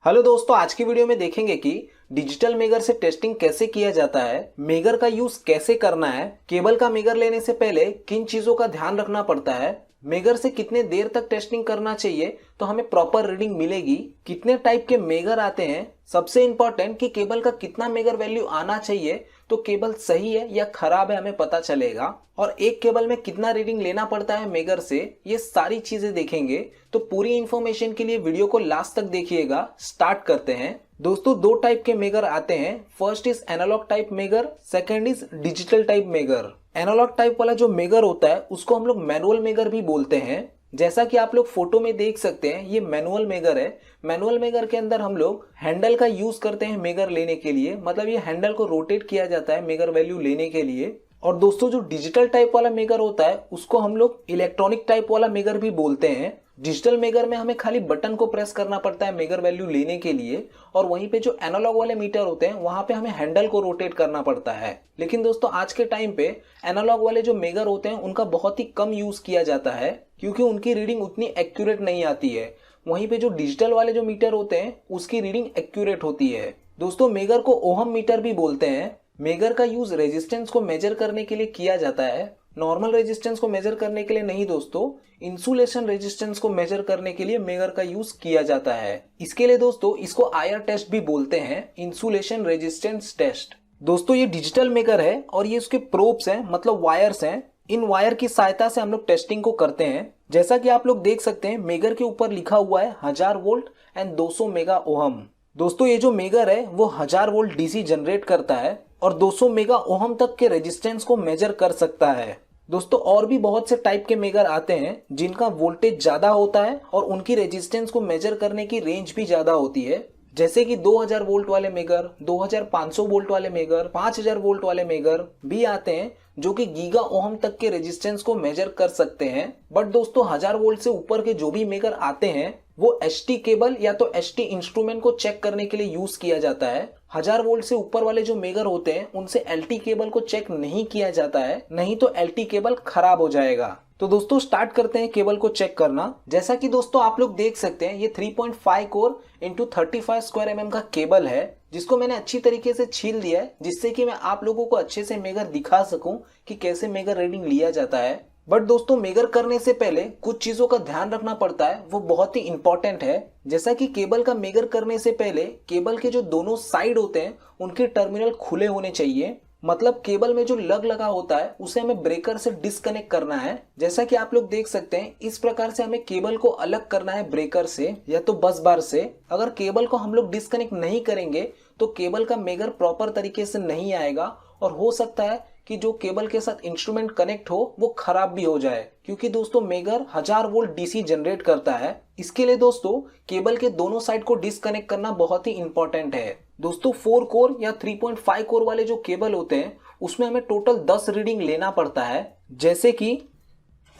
Hello दोस्तों, आज की वीडियो में देखेंगे कि डिजिटल मेगर से टेस्टिंग कैसे किया जाता है, मेगर का यूज कैसे करना है, केबल का मेगर लेने से पहले किन चीजों का ध्यान रखना पड़ता है, मेगर से कितने देर तक टेस्टिंग करना चाहिए तो हमें प्रॉपर रीडिंग मिलेगी, कितने टाइप के मेगर आते हैं, सबसे इंपॉर्टेंट कि केबल का कितना मेगर वैल्यू आना चाहिए तो केबल सही है या खराब है हमें पता चलेगा, और एक केबल में कितना रीडिंग लेना पड़ता है मेगर से, ये सारी चीजें देखेंगे। तो पूरी इंफॉर्मेशन के लिए वीडियो को लास्ट तक देखिएगा। स्टार्ट करते हैं। दोस्तों, दो टाइप के मेगर आते हैं। First is analog type megger, second is digital type megger. Analog type वाला जो मेगर होता है उसको हम लोग मैनुअल मेगर भी बोलते हैं। जैसा कि आप लोग फोटो में देख सकते हैं, ये मैनुअल मेगर है। मैनुअल मेगर के अंदर हम लोग हैंडल का यूज करते हैं मेगर लेने के लिए, मतलब ये हैंडल को रोटेट किया जाता है मेगर वैल्यू लेने के लिए। और दोस्तों, जो डिजिटल टाइप वाला मेगर होता है उसको हम लोग इलेक्ट्रॉनिक टाइप वाला मेगर भी बोलते हैं। डिजिटल मेगर में हमें खाली बटन को प्रेस करना पड़ता है मेगर वैल्यू लेने के लिए, और वहीं पे जो एनालॉग वाले मीटर होते हैं वहां पे हमें हैंडल को रोटेट करना पड़ता है। लेकिन दोस्तों, आज के टाइम पे एनालॉग वाले जो मेगर होते हैं उनका बहुत ही कम यूज किया जाता है, क्योंकि उनकी रीडिंग उतनी एक्यूरेट नहीं आती है। वहीं पे जो डिजिटल वाले जो मीटर होते हैं उसकी रीडिंग एक्यूरेट होती है। दोस्तों, मेगर को ओहम मीटर भी बोलते हैं। मेगर का यूज रेजिस्टेंस को मेजर करने के लिए किया जाता है, नॉर्मल रेजिस्टेंस को मेजर करने के लिए नहीं दोस्तों, इंसुलेशन रेजिस्टेंस को मेजर करने के लिए मेगर का यूज किया जाता है। इसके लिए दोस्तों इसको आईआर टेस्ट भी बोलते हैं, इंसुलेशन रेजिस्टेंस टेस्ट। दोस्तों, ये डिजिटल मेगर है और ये उसके प्रोब्स हैं, मतलब वायर्स हैं। इन वायर की सहायता से हम लोग टेस्टिंग को करते हैं। जैसा कि आप लोग देख सकते हैं, मेगर के ऊपर लिखा हुआ है 1000 वोल्ट एंड 200 मेगा ओहम। दोस्तों, ये जो मेगर है वो 1000 वोल्ट डीसी जनरेट करता है और 200 मेगा ओहम तक के रेजिस्टेंस को मेजर कर सकता है। दोस्तों, और भी बहुत से टाइप के मेगर आते हैं जिनका वोल्टेज ज्यादा होता है और उनकी रेजिस्टेंस को मेजर करने की रेंज भी ज्यादा होती है। जैसे कि 2000 वोल्ट वाले मेगर, 2500 वोल्ट वाले मेगर, 5000 वोल्ट वाले मेगर भी आते हैं जो कि गीगा ओहम तक के रेजिस्टेंस को मेजर कर सकते हैं। बट दोस्तों, 1000 वोल्ट से ऊपर के जो भी मेगर आते हैं वो एचटी केबल या तो एचटी इंस्ट्रूमेंट को चेक करने के लिए यूज किया जाता है। 1000 वोल्ट से ऊपर वाले जो मेगर होते हैं उनसे एलटी केबल को चेक नहीं किया जाता है, नहीं तो एलटी केबल खराब हो जाएगा। तो दोस्तों, स्टार्ट करते हैं केबल को चेक करना। जैसा कि दोस्तों आप लोग देख सकते हैं, ये 3.5 कोर इंटू 35 स्क्वायर mm का केबल है, जिसको मैंने अच्छी तरीके से छील दिया है, जिससे कि मैं आप लोगों को अच्छे से मेगर दिखा सकूं कि कैसे मेगर रीडिंग लिया जाता है। बट दोस्तों, मेगर करने से पहले कुछ चीजों का ध्यान रखना पड़ता है, वो बहुत ही इंपॉर्टेंट है। जैसा कि केबल का मेगर करने से पहले केबल के जो दोनों साइड होते हैं उनके टर्मिनल खुले होने चाहिए, मतलब केबल में जो लग लगा होता है उसे हमें ब्रेकर से डिस्कनेक्ट करना है। जैसा कि आप लोग देख सकते हैं, इस प्रकार से हमें केबल को अलग करना है ब्रेकर से या तो बस बार से। अगर केबल को हम लोग डिस्कनेक्ट नहीं करेंगे तो केबल का मेगर प्रॉपर तरीके से नहीं आएगा, और हो सकता है कि जो केबल के साथ इंस्ट्रूमेंट कनेक्ट हो वो खराब भी हो जाए, क्योंकि दोस्तों मेगर 1000 वोल्ट डीसी जनरेट करता है। इसके लिए दोस्तों केबल के दोनों साइड को डिस्कनेक्ट करना बहुत ही इंपॉर्टेंट है। दोस्तों, 4 कोर या 3.5 कोर वाले जो केबल होते हैं उसमें हमें टोटल 10 रीडिंग लेना पड़ता है, जैसे कि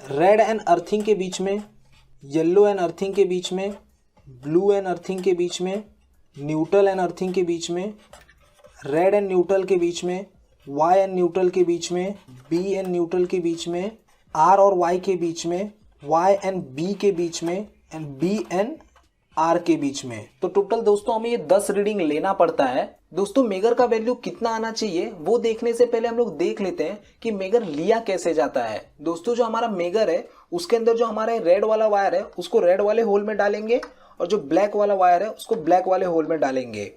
रेड एंड अर्थिंग के बीच में, येलो एंड अर्थिंग के बीच में, ब्लू एंड अर्थिंग के बीच में, न्यूट्रल एंड अर्थिंग के बीच में, रेड एंड न्यूट्रल के बीच में, वाई एंड न्यूट्रल के बीच में, बी एंड न्यूट्रल के बीच में, आर और वाई के बीच में, वाई एंड बी के बीच में, एंड बी एंड आर के बीच में। तो टोटल दोस्तों हमें ये 10 रीडिंग लेना पड़ता है। दोस्तों, मेगर का वैल्यू कितना आना चाहिए वो देखने से पहले हम लोग देख लेते हैं कि मेगर लिया कैसे जाता है। दोस्तों, जो हमारा मेगर है उसके अंदर जो हमारा रेड वाला वायर है उसको रेड वाले होल में डालेंगे, और जो ब्लैक वाला वायर है उसको ब्लैक वाले होल में डालेंगे।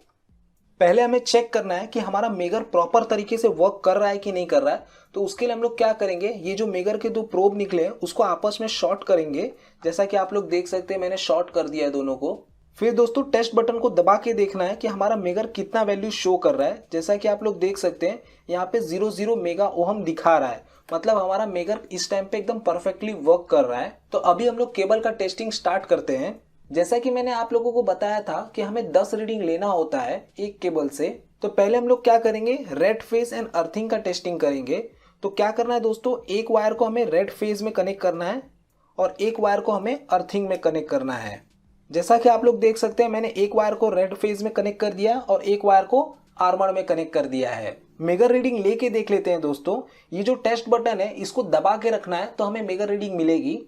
पहले हमें चेक करना है कि हमारा मेगर प्रॉपर तरीके से वर्क कर रहा है कि नहीं कर रहा है। तो उसके लिए हम लोग क्या करेंगे, ये जो मेगर के दो प्रोब निकले हैं उसको आपस में शॉर्ट करेंगे। जैसा कि आप लोग देख सकते हैं, मैंने शॉर्ट कर दिया है दोनों को। फिर दोस्तों टेस्ट बटन को दबा के देखना है कि हमारा मेगर कितना वैल्यू शो कर रहा है। जैसा कि आप लोग देख सकते हैं, यहाँ पे 00 मेगा ओहम दिखा रहा है, मतलब हमारा मेगर इस टाइम पे एकदम परफेक्टली वर्क कर रहा है। तो अभी हम लोग केबल का टेस्टिंग स्टार्ट करते हैं। जैसा कि मैंने आप लोगों को बताया था कि हमें 10 रीडिंग लेना होता है एक केबल से। तो पहले हम लोग क्या करेंगे, रेड फेज एंड अर्थिंग का टेस्टिंग करेंगे। तो क्या करना है दोस्तों, एक वायर को हमें रेड फेज में कनेक्ट करना है और एक वायर को हमें अर्थिंग में कनेक्ट करना है। जैसा कि आप लोग देख सकते हैं, मैंने एक वायर को रेड फेज में कनेक्ट कर दिया और एक वायर को आर्मर में कनेक्ट कर दिया है। मेगर रीडिंग लेके देख लेते हैं दोस्तों। ये जो टेस्ट बटन है इसको दबा के रखना है तो हमें मेगर रीडिंग मिलेगी।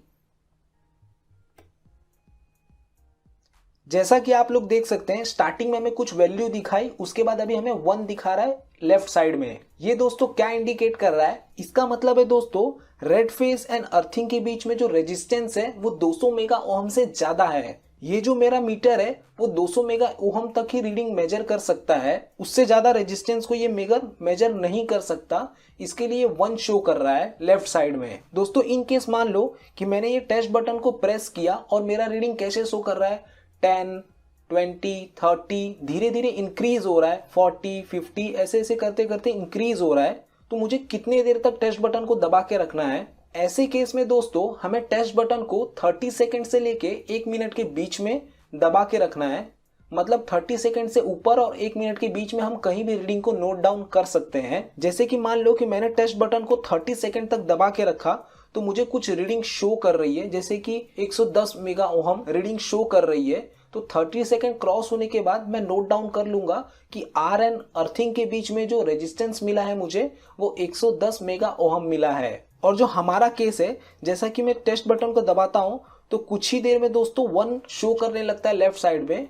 जैसा कि आप लोग देख सकते हैं स्टार्टिंग में हमें कुछ वैल्यू दिखाई, उसके बाद अभी हमें 1 दिखा रहा है लेफ्ट साइड में। ये दोस्तों क्या इंडिकेट कर रहा है, इसका मतलब है दोस्तों रेड फेज एंड अर्थिंग के बीच में जो रेजिस्टेंस है वो 200 मेगा ओहम से ज्यादा है। ये जो मेरा मीटर है वो 200 मेगा ओहम तक ही रीडिंग मेजर कर सकता है, उससे ज्यादा रेजिस्टेंस को ये मेजर नहीं कर सकता। इसके लिए 1 शो कर रहा है लेफ्ट साइड में। दोस्तों इन केस मान लो कि मैंने ये टेस्ट बटन को प्रेस किया और मेरा रीडिंग कैसे शो कर रहा है, 10, 20, 30 धीरे धीरे इंक्रीज हो रहा है, 40, 50 ऐसे ऐसे करते करते इंक्रीज हो रहा है। तो मुझे कितने देर तक टेस्ट बटन को दबा के रखना है? ऐसे केस में दोस्तों हमें टेस्ट बटन को 30 सेकंड से लेके 1 मिनट के बीच में दबा के रखना है। मतलब 30 सेकंड से ऊपर और 1 मिनट के बीच में हम कहीं भी रीडिंग को नोट डाउन कर सकते हैं। जैसे कि मान लो कि मैंने टेस्ट बटन को 30 सेकंड तक दबा के रखा तो मुझे कुछ रीडिंग शो कर रही है, जैसे कि 110 मेगा ओहम रीडिंग शो कर रही है। तो 30 सेकंड क्रॉस होने के बाद मैं नोट डाउन कर लूंगा कि आर एंड अर्थिंग के बीच में जो रेजिस्टेंस मिला है मुझे वो 110 मेगा ओहम मिला है। और जो हमारा केस है, जैसा कि मैं टेस्ट बटन को दबाता हूं तो कुछ ही देर में दोस्तों 1 शो करने लगता है लेफ्ट साइड में।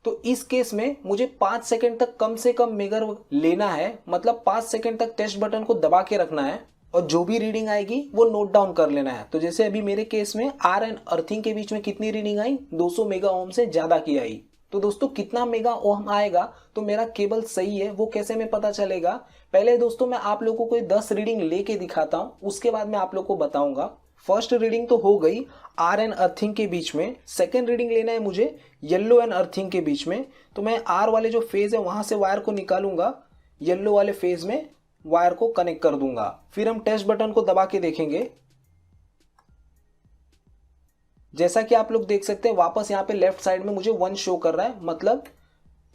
तो इस केस में मुझे 5 सेकंड तक कम से कम मेगर लेना है, मतलब 5 सेकंड तक टेस्ट बटन को दबा के रखना है और जो भी रीडिंग आएगी वो नोट डाउन कर लेना है। तो जैसे अभी मेरे केस में आर एंड अर्थिंग के बीच में कितनी रीडिंग आई, 200 मेगा ओम से ज्यादा की आई। तो दोस्तों कितना मेगा ओम आएगा तो मेरा केबल सही है वो कैसे में पता चलेगा? पहले दोस्तों मैं आप लोगों को 10 रीडिंग लेके दिखाता हूँ, उसके बाद मैं आप लोगों को बताऊंगा। फर्स्ट रीडिंग तो हो गई आर एंड अर्थिंग के बीच में। सेकेंड रीडिंग लेना है मुझे येलो एंड अर्थिंग के बीच में। तो मैं आर वाले जो फेज है वहां से वायर को निकालूंगा, येलो वाले फेज में वायर को कनेक्ट कर दूंगा। फिर हम टेस्ट बटन को दबा के देखेंगे। जैसा कि आप लोग देख सकते हैं वापस यहाँ पे लेफ्ट साइड में मुझे 1 शो कर रहा है, मतलब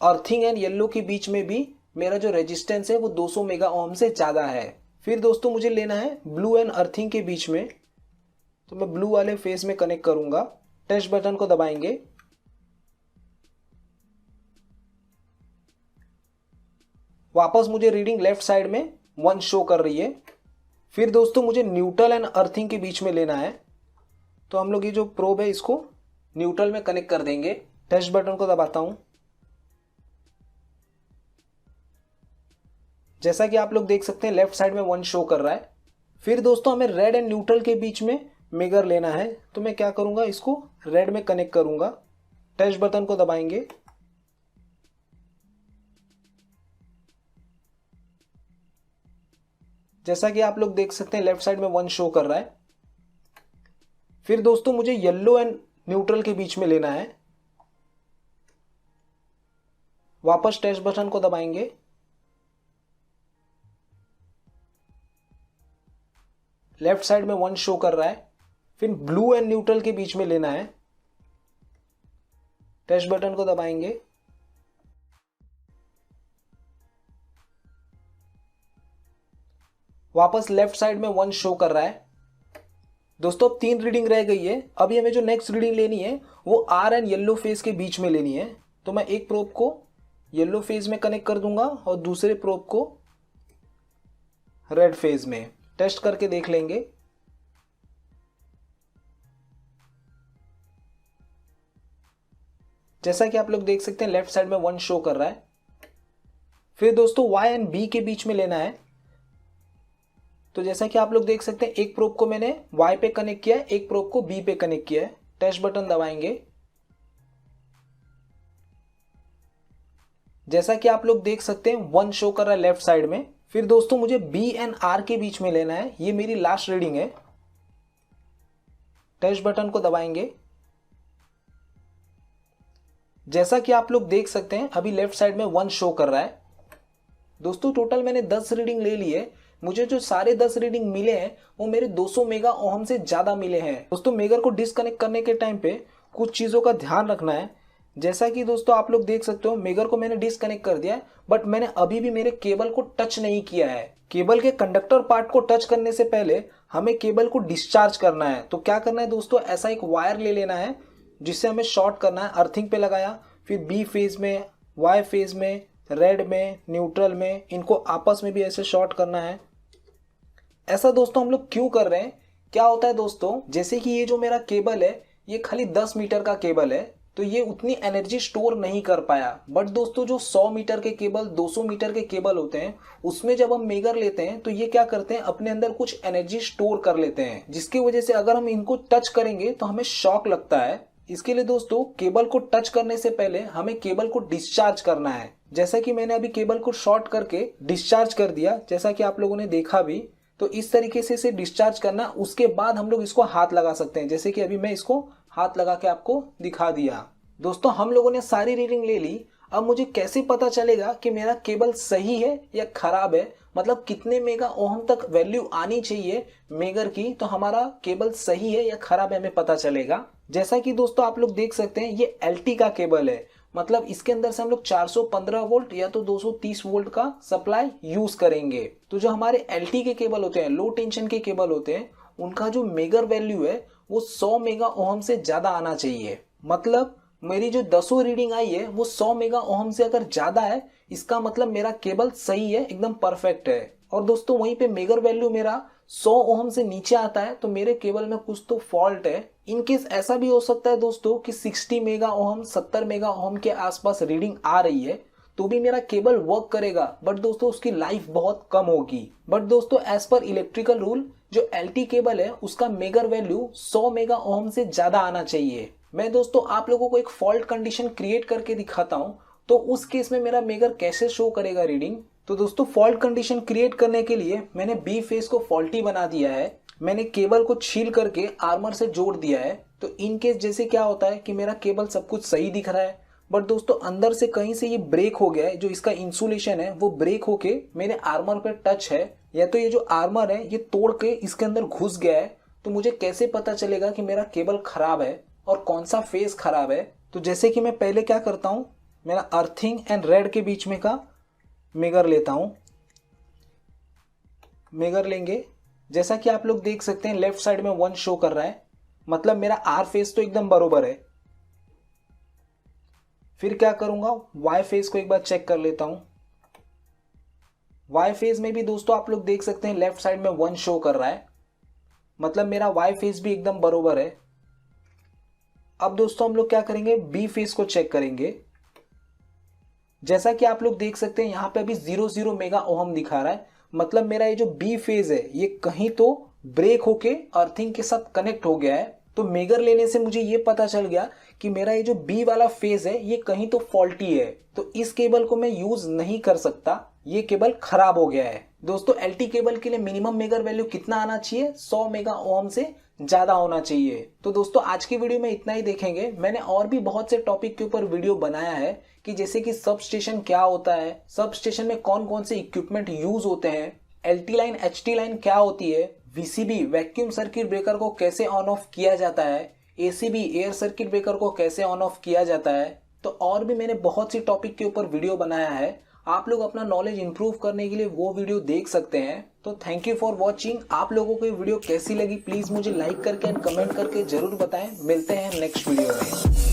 अर्थिंग एंड येलो के बीच में भी मेरा जो रेजिस्टेंस है वो 200 मेगा ओम से ज्यादा है। फिर दोस्तों मुझे लेना है ब्लू एंड अर्थिंग के बीच में, तो मैं ब्लू वाले फेस में कनेक्ट करूंगा। टेस्ट बटन को दबाएंगे। वापस मुझे रीडिंग लेफ्ट साइड में 1 शो कर रही है। फिर दोस्तों मुझे न्यूट्रल एंड अर्थिंग के बीच में लेना है, तो हम लोग ये जो प्रोब है इसको न्यूट्रल में कनेक्ट कर देंगे। टेस्ट बटन को दबाता हूं। जैसा कि आप लोग देख सकते हैं लेफ्ट साइड में 1 शो कर रहा है। फिर दोस्तों हमें रेड एंड न्यूट्रल के बीच में मेगर लेना है, तो मैं क्या करूंगा, इसको रेड में कनेक्ट करूंगा। टेस्ट बटन को दबाएंगे। जैसा कि आप लोग देख सकते हैं लेफ्ट साइड में 1 शो कर रहा है। फिर दोस्तों मुझे येलो एंड न्यूट्रल के बीच में लेना है। वापस टेस्ट बटन को दबाएंगे। लेफ्ट साइड में 1 शो कर रहा है। फिर ब्लू एंड न्यूट्रल के बीच में लेना है। टेस्ट बटन को दबाएंगे। वापस लेफ्ट साइड में 1 शो कर रहा है। दोस्तों अब 3 रीडिंग रह गई है। अभी हमें जो नेक्स्ट रीडिंग लेनी है वो आर एंड येलो फेज के बीच में लेनी है। तो मैं एक प्रोब को येलो फेज में कनेक्ट कर दूंगा और दूसरे प्रोब को रेड फेज में। टेस्ट करके देख लेंगे। जैसा कि आप लोग देख सकते हैं लेफ्ट साइड में 1 शो कर रहा है। फिर दोस्तों Y एंड B के बीच में लेना है। तो जैसा कि आप लोग देख सकते हैं एक प्रोब को मैंने Y पे कनेक्ट किया है, एक प्रोब को B पे कनेक्ट किया है। टेस्ट बटन दबाएंगे। जैसा कि आप लोग देख सकते हैं 1 शो कर रहा है लेफ्ट साइड में। फिर दोस्तों मुझे B एंड R के बीच में लेना है, ये मेरी लास्ट रीडिंग है। टेस्ट बटन को दबाएंगे। जैसा कि आप लोग देख सकते हैं अभी लेफ्ट साइड में 1 शो कर रहा है। दोस्तों टोटल मैंने 10 रीडिंग ले ली है। मुझे जो सारे 10 रीडिंग मिले हैं वो मेरे 200 मेगा ओहम से ज्यादा मिले हैं। दोस्तों मेगर को डिस्कनेक्ट करने के टाइम पे कुछ चीजों का ध्यान रखना है। जैसा कि दोस्तों आप लोग देख सकते हो मेगर को मैंने डिस्कनेक्ट कर दिया है, बट मैंने अभी भी मेरे केबल को टच नहीं किया है। केबल के कंडक्टर पार्ट को टच करने से पहले हमें केबल को डिस्चार्ज करना है। तो क्या करना है दोस्तों, ऐसा एक वायर ले लेना है जिससे हमें शॉर्ट करना है। अर्थिंग पे लगाया, फिर बी फेज में, वाई फेज में, रेड में, न्यूट्रल में, इनको आपस में भी ऐसे शॉर्ट करना है। ऐसा दोस्तों हम लोग क्यों कर रहे हैं? क्या होता है दोस्तों, जैसे कि ये जो मेरा केबल है ये खाली 10 मीटर का केबल है, तो ये उतनी एनर्जी स्टोर नहीं कर पाया। बट दोस्तों जो 100 मीटर के केबल, 200 मीटर के केबल होते हैं, उसमें जब हम मेगर लेते हैं तो ये क्या करते हैं, अपने अंदर कुछ एनर्जी स्टोर कर लेते हैं, जिसकी वजह से अगर हम इनको टच करेंगे तो हमें शॉक लगता है। इसके लिए दोस्तों केबल को टच करने से पहले हमें केबल को डिस्चार्ज करना है। जैसा कि मैंने अभी केबल को शॉर्ट करके डिस्चार्ज कर दिया, जैसा कि आप लोगों ने देखा भी, तो इस तरीके से इसे डिस्चार्ज करना। उसके बाद हम लोग इसको हाथ लगा सकते हैं, जैसे कि अभी मैं इसको हाथ लगा के आपको दिखा दिया। दोस्तों हम लोगों ने सारी रीडिंग ले ली। अब मुझे कैसे पता चलेगा कि मेरा केबल सही है या खराब है, मतलब कितने मेगा ओहम तक वैल्यू आनी चाहिए मेगर की, तो हमारा केबल सही है या खराब है हमें पता चलेगा। जैसा कि दोस्तों आप लोग देख सकते हैं ये LT का केबल है, मतलब इसके अंदर से हम लोग 415 वोल्ट या तो 230 वोल्ट का सप्लाई यूज करेंगे। तो जो हमारे LT के केबल होते हैं, लो टेंशन के केबल होते हैं, उनका जो मेगर वैल्यू है वो 100 मेगा ओहम से ज्यादा आना चाहिए। मतलब मेरी जो 10 रीडिंग आई है वो 100 मेगा ओहम से अगर ज्यादा है, इसका मतलब मेरा केबल सही है, एकदम परफेक्ट है। और दोस्तों वहीं पे मेगर वैल्यू मेरा 100 ओहम से नीचे आता है तो मेरे केबल में कुछ तो फॉल्ट है। इनकेस ऐसा भी हो सकता है दोस्तों कि 60 मेगा ओहम, 70 मेगा ओहम के आसपास रीडिंग आ रही है तो भी मेरा केबल वर्क करेगा, बट दोस्तों उसकी लाइफ बहुत कम होगी। बट दोस्तों एज पर इलेक्ट्रिकल रूल जो LT केबल है उसका मेगर वैल्यू 100 मेगा ओहम से ज्यादा आना चाहिए। मैं दोस्तों आप लोगों को एक फॉल्ट कंडीशन क्रिएट करके दिखाता हूं, तो उस केस में मेरा मेगर कैसे शो करेगा रीडिंग। तो दोस्तों फॉल्ट कंडीशन क्रिएट करने के लिए मैंने B फेज को फॉल्टी बना दिया है। मैंने केबल को छील करके आर्मर से जोड़ दिया है। तो इन केस जैसे क्या होता है कि मेरा केबल सब कुछ सही दिख रहा है, बट दोस्तों अंदर से कहीं से ये ब्रेक हो गया है, जो इसका इंसुलेशन है वो ब्रेक होके मेरे आर्मर पे टच है, या तो ये जो आर्मर है ये तोड़ के इसके अंदर घुस गया है। तो मुझे कैसे पता चलेगा कि मेरा केबल खराब है और कौन सा फेज खराब है। तो जैसे कि मैं पहले क्या करता हूं, मेरा अर्थिंग एंड रेड के बीच में का मेगर लेता हूं। मेगर लेंगे, जैसा कि आप लोग देख सकते हैं लेफ्ट साइड में 1 शो कर रहा है, मतलब मेरा R फेज तो एकदम बरोबर है। फिर क्या करूंगा, Y फेज को एक बार चेक कर लेता हूं। Y फेज में भी दोस्तों आप लोग देख सकते हैं लेफ्ट साइड में 1 शो कर रहा है, मतलब मेरा Y फेज भी एकदम बरोबर है। अब दोस्तों हम लोग क्या करेंगे, B फेज को चेक करेंगे। जैसा कि आप लोग देख सकते हैं यहाँ पे अभी 00 मेगा ओहम दिखा रहा है, मतलब मेरा ये जो B फेज है ये कहीं तो ब्रेक होके अर्थिंग के साथ कनेक्ट हो गया है। तो मेगर लेने से मुझे ये पता चल गया कि मेरा ये जो B वाला फेज है ये कहीं तो फॉल्टी है, तो इस केबल को मैं यूज नहीं कर सकता, ये केबल खराब हो गया है। दोस्तों LT केबल के लिए मिनिमम मेगर वैल्यू कितना आना चाहिए, 100 मेगा ओहम से ज्यादा होना चाहिए। तो दोस्तों आज की वीडियो में इतना ही देखेंगे। मैंने और भी बहुत से टॉपिक के ऊपर वीडियो बनाया है कि जैसे कि सब स्टेशन क्या होता है, सब स्टेशन में कौन कौन से इक्विपमेंट यूज होते हैं, LT लाइन HT लाइन क्या होती है, VCB वैक्यूम सर्किट ब्रेकर को कैसे ऑन ऑफ किया जाता है, ACB एयर सर्किट ब्रेकर को कैसे ऑन ऑफ किया जाता है। तो और भी मैंने बहुत सी टॉपिक के ऊपर वीडियो बनाया है, आप लोग अपना नॉलेज इंप्रूव करने के लिए वो वीडियो देख सकते हैं। तो थैंक यू फॉर वॉचिंग। आप लोगों को ये वीडियो कैसी लगी प्लीज मुझे लाइक करके एंड कमेंट करके जरूर बताएं। मिलते हैं नेक्स्ट वीडियो में।